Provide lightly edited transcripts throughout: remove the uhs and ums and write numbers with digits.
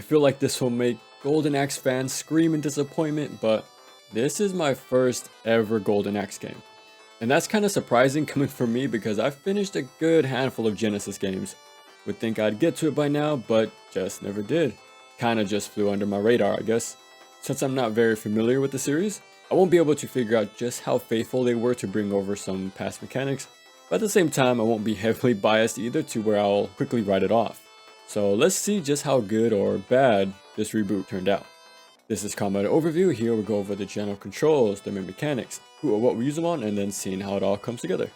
feel like this will make Golden Axe fans scream in disappointment, but this is my first ever Golden Axe game. And that's kind of surprising coming from me because I've finished a good handful of Genesis games. Would think I'd get to it by now, but just never did. Kinda just flew under my radar, I guess. Since I'm not very familiar with the series, I won't be able to figure out just how faithful they were to bring over some past mechanics, but at the same time I won't be heavily biased either to where I'll quickly write it off. So let's see just how good or bad this reboot turned out. This is Combat Overview. Here we go over the general controls, the main mechanics, who or what we use them on, and then seeing how it all comes together.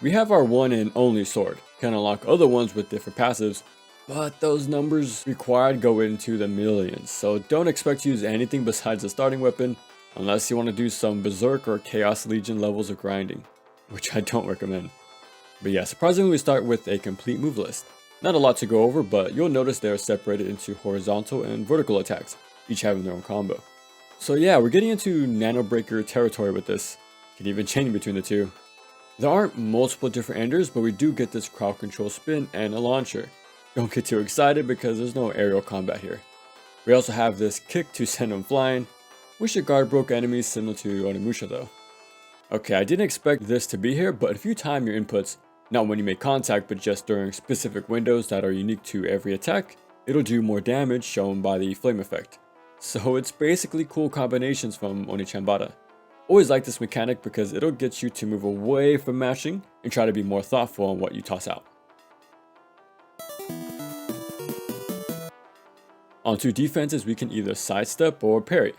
We have our one and only sword. Can unlock other ones with different passives, but those numbers required go into the millions, so don't expect to use anything besides the starting weapon unless you want to do some Berserk or Chaos Legion levels of grinding, which I don't recommend. But yeah, surprisingly we start with a complete move list. Not a lot to go over, but you'll notice they are separated into horizontal and vertical attacks, each having their own combo. So yeah, we're getting into Nano Breaker territory with this. Can even change between the two. There aren't multiple different enders, but we do get this crowd control spin and a launcher. Don't get too excited because there's no aerial combat here. We also have this kick to send them flying, which your guard broke enemies similar to Onimusha though. Okay, I didn't expect this to be here, but if you time your inputs, not when you make contact but just during specific windows that are unique to every attack, it'll do more damage shown by the flame effect. So it's basically cool combinations from Onichambara. Always like this mechanic because it'll get you to move away from mashing and try to be more thoughtful on what you toss out. Onto defenses, we can either sidestep or parry.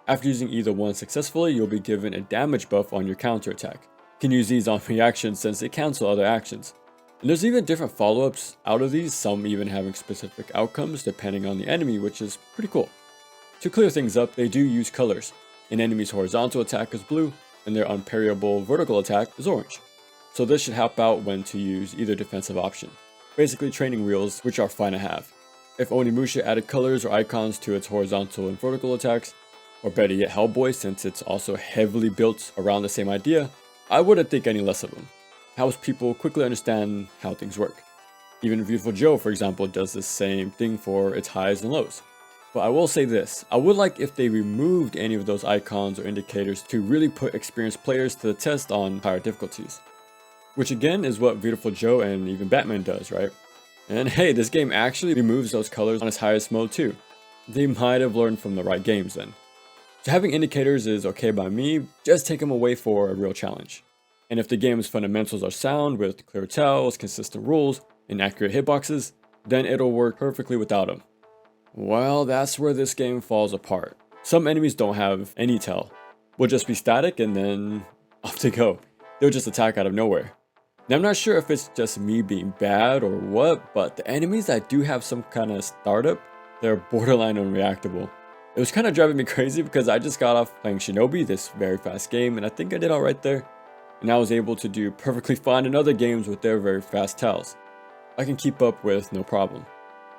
After using either one successfully, you'll be given a damage buff on your counter attack. You can use these on reactions since they cancel other actions. And there's even different follow-ups out of these, some even having specific outcomes depending on the enemy, which is pretty cool. To clear things up, they do use colors. An enemy's horizontal attack is blue, and their unparryable vertical attack is orange. So this should help out when to use either defensive option. Basically training wheels, which are fine to have. If Onimusha added colors or icons to its horizontal and vertical attacks, or better yet Hellboy since it's also heavily built around the same idea, I wouldn't think any less of them. Helps people quickly understand how things work. Even Beautiful Joe, for example, does the same thing for its highs and lows. But I will say this, I would like if they removed any of those icons or indicators to really put experienced players to the test on higher difficulties. Which again is what Beautiful Joe and even Batman does, right? And hey, this game actually removes those colors on its highest mode too. They might have learned from the right games then. So having indicators is okay by me, just take them away for a real challenge. And if the game's fundamentals are sound with clear tells, consistent rules, and accurate hitboxes, then it'll work perfectly without them. Well, that's where this game falls apart. Some enemies don't have any tell. Will just be static and then off they go. They'll just attack out of nowhere. Now I'm not sure if it's just me being bad or what, but the enemies that do have some kind of startup, they're borderline unreactable. It was kind of driving me crazy because I just got off playing Shinobi, this very fast game, and I think I did alright there. And I was able to do perfectly fine in other games with their very fast tells. I can keep up with no problem.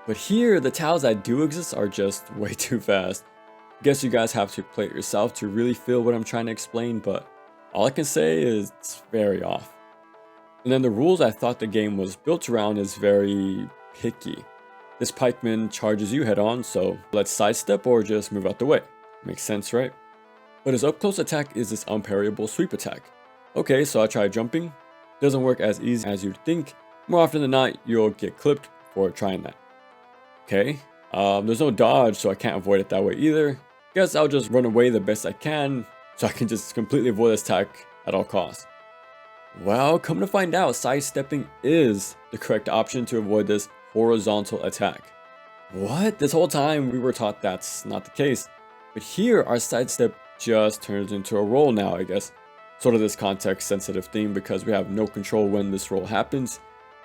But here, the tiles that do exist are just way too fast. Guess you guys have to play it yourself to really feel what I'm trying to explain, but all I can say is it's very off. And then the rules I thought the game was built around is very picky. This pikeman charges you head on, so let's sidestep or just move out the way. Makes sense, right? But his up close attack is this unparryable sweep attack. Okay, so I tried jumping. Doesn't work as easy as you'd think. More often than not, you'll get clipped for trying that. Okay, there's no dodge, so I can't avoid it that way either. Guess I'll just run away the best I can, so I can just completely avoid this attack at all costs. Well, come to find out, sidestepping is the correct option to avoid this horizontal attack. What? This whole time we were taught that's not the case. But here, our sidestep just turns into a roll now, I guess. Sort of this context sensitive thing because we have no control when this roll happens.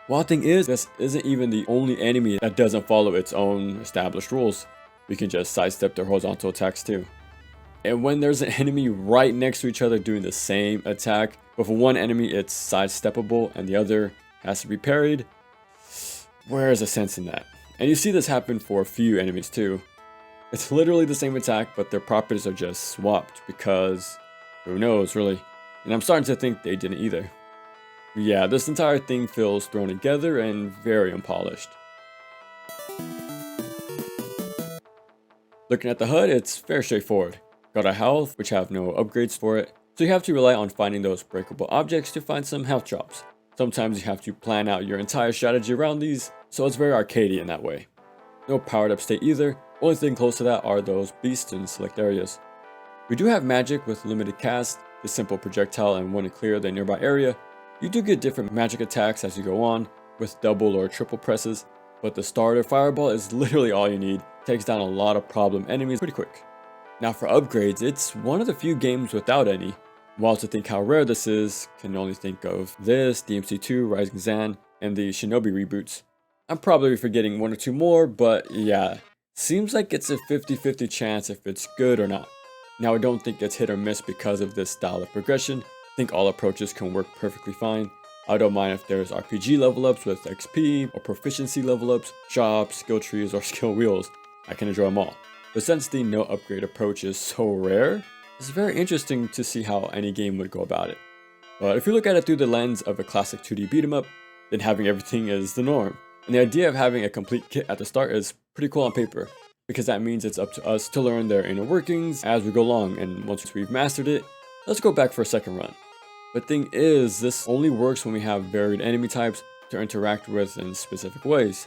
Wild thing is, this isn't even the only enemy that doesn't follow its own established rules. We can just sidestep their horizontal attacks too. And when there's an enemy right next to each other doing the same attack, but for one enemy it's sidesteppable and the other has to be parried, where is the sense in that? And you see this happen for a few enemies too. It's literally the same attack, but their properties are just swapped because who knows really. And I'm starting to think they didn't either. Yeah, this entire thing feels thrown together and very unpolished. Looking at the HUD, it's very straightforward. Got a health, which have no upgrades for it, so you have to rely on finding those breakable objects to find some health drops. Sometimes you have to plan out your entire strategy around these, so it's very arcadey in that way. No powered up state either, only thing close to that are those beasts in select areas. We do have magic with limited cast, the simple projectile and when to clear the nearby area. You do get different magic attacks as you go on, with double or triple presses, but the starter fireball is literally all you need, takes down a lot of problem enemies pretty quick. Now for upgrades, it's one of the few games without any. While to think how rare this is, can only think of this, DMC2, Rising Zan, and the Shinobi reboots. I'm probably forgetting one or two more, but yeah, seems like it's a 50-50 chance if it's good or not. Now I don't think it's hit or miss because of this style of progression. I think all approaches can work perfectly fine. I don't mind if there's RPG level ups with XP, or proficiency level ups, shops, skill trees, or skill wheels. I can enjoy them all. But since the no upgrade approach is so rare, it's very interesting to see how any game would go about it. But if you look at it through the lens of a classic 2D beat 'em up, then having everything is the norm. And the idea of having a complete kit at the start is pretty cool on paper, because that means it's up to us to learn their inner workings as we go along, and once we've mastered it, let's go back for a second run. But thing is, this only works when we have varied enemy types to interact with in specific ways.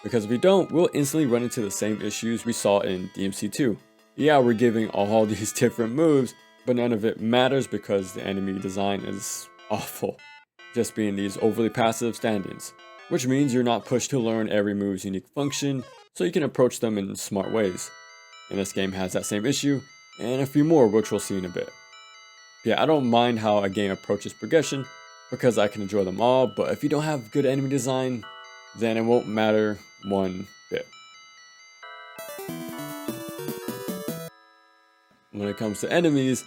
Because if we don't, we'll instantly run into the same issues we saw in DMC2. Yeah, we're giving all these different moves, but none of it matters because the enemy design is awful. Just being these overly passive stand-ins. Which means you're not pushed to learn every move's unique function, so you can approach them in smart ways. And this game has that same issue, and a few more which we'll see in a bit. Yeah, I don't mind how a game approaches progression, because I can enjoy them all, but if you don't have good enemy design, then it won't matter one bit. When it comes to enemies,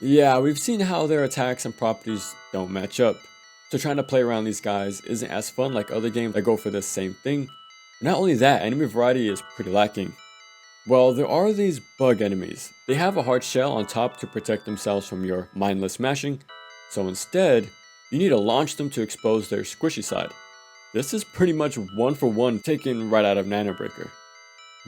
yeah, we've seen how their attacks and properties don't match up. So trying to play around these guys isn't as fun like other games that go for the same thing. Not only that, enemy variety is pretty lacking. Well, there are these bug enemies. They have a hard shell on top to protect themselves from your mindless smashing, so instead, you need to launch them to expose their squishy side. This is pretty much one for one taken right out of Nano Breaker.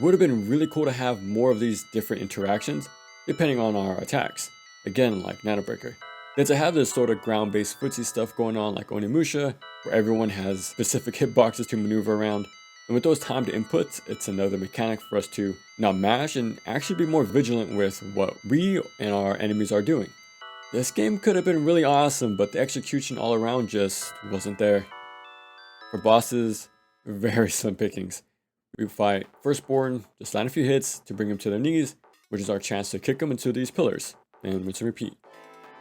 Would have been really cool to have more of these different interactions depending on our attacks, again like Nano Breaker. Then to have this sort of ground-based footsie stuff going on like Onimusha, where everyone has specific hitboxes to maneuver around, and with those timed inputs, it's another mechanic for us to not mash and actually be more vigilant with what we and our enemies are doing. This game could have been really awesome, but the execution all around just wasn't there. For bosses, very slim pickings. We fight Firstborn, just land a few hits to bring them to their knees, which is our chance to kick them into these pillars, and rinse and repeat.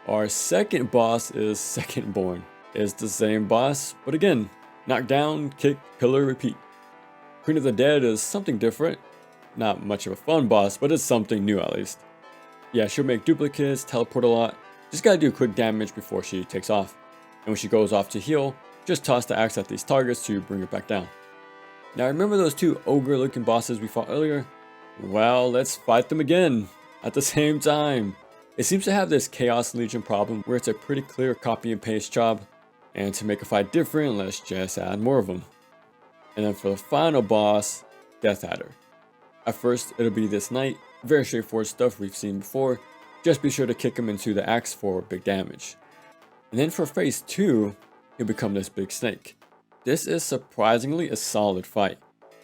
Our second boss is Secondborn. It's the same boss, but again, knock down, kick, pillar, repeat. Queen of the Dead is something different. Not much of a fun boss, but it's something new at least. Yeah, she'll make duplicates, teleport a lot. Just gotta do quick damage before she takes off. And when she goes off to heal, just toss the axe at these targets to bring her back down. Now remember those two ogre looking bosses we fought earlier? Well, let's fight them again, at the same time. It seems to have this Chaos Legion problem where it's a pretty clear copy and paste job, and to make a fight different, let's just add more of them. And then for the final boss, Death Adder. At first, it'll be this knight, very straightforward stuff we've seen before, just be sure to kick him into the axe for big damage. And then for phase 2, he'll become this big snake. This is surprisingly a solid fight.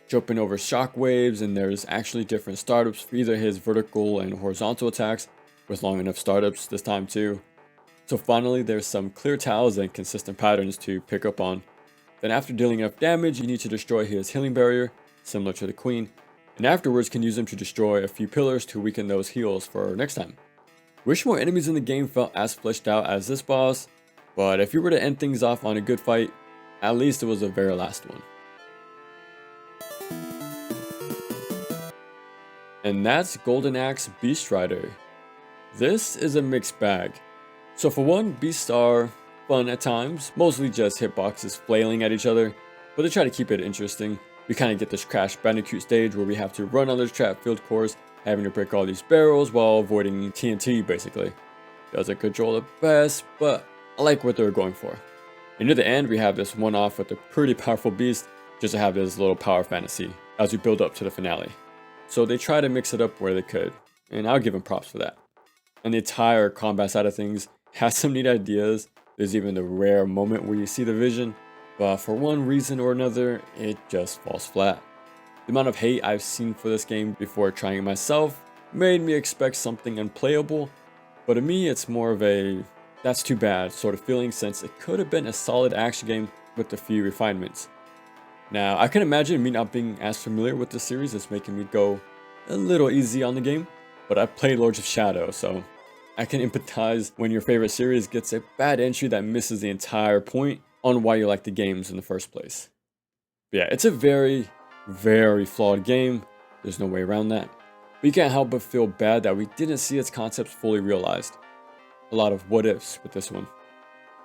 Jumping over shockwaves, and there's actually different startups for either his vertical and horizontal attacks, with long enough startups this time too. So finally there's some clear tiles and consistent patterns to pick up on. Then after dealing enough damage, you need to destroy his healing barrier, similar to the queen, and afterwards can use them to destroy a few pillars to weaken those heals for next time. Wish more enemies in the game felt as fleshed out as this boss, but if you were to end things off on a good fight, at least it was the very last one. And that's Golden Axe Beast Rider. This is a mixed bag. So for one, beasts are fun at times, mostly just hitboxes flailing at each other, but they try to keep it interesting. We kind of get this Crash Bandicoot stage where we have to run on this trap filled course, having to break all these barrels while avoiding TNT basically. Doesn't control the best, but I like what they're going for. And near the end, we have this one-off with a pretty powerful beast, just to have this little power fantasy as we build up to the finale. So they try to mix it up where they could, and I'll give them props for that. And the entire combat side of things has some neat ideas. There's even the rare moment where you see the vision, but for one reason or another, it just falls flat. The amount of hate I've seen for this game before trying it myself made me expect something unplayable, but to me it's more of a that's too bad sort of feeling, since it could have been a solid action game with a few refinements. Now, I can imagine me not being as familiar with the series is making me go a little easy on the game, but I've played Lords of Shadow, so I can empathize when your favorite series gets a bad entry that misses the entire point on why you like the games in the first place. But yeah, it's a very, very flawed game. There's no way around that. But you can't help but feel bad that we didn't see its concepts fully realized. A lot of what ifs with this one.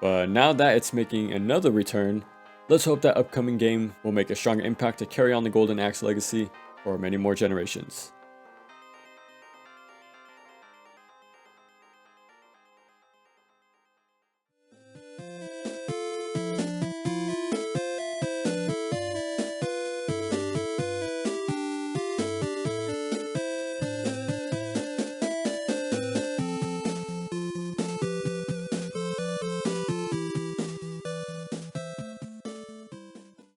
But now that it's making another return, let's hope that upcoming game will make a stronger impact to carry on the Golden Axe legacy for many more generations.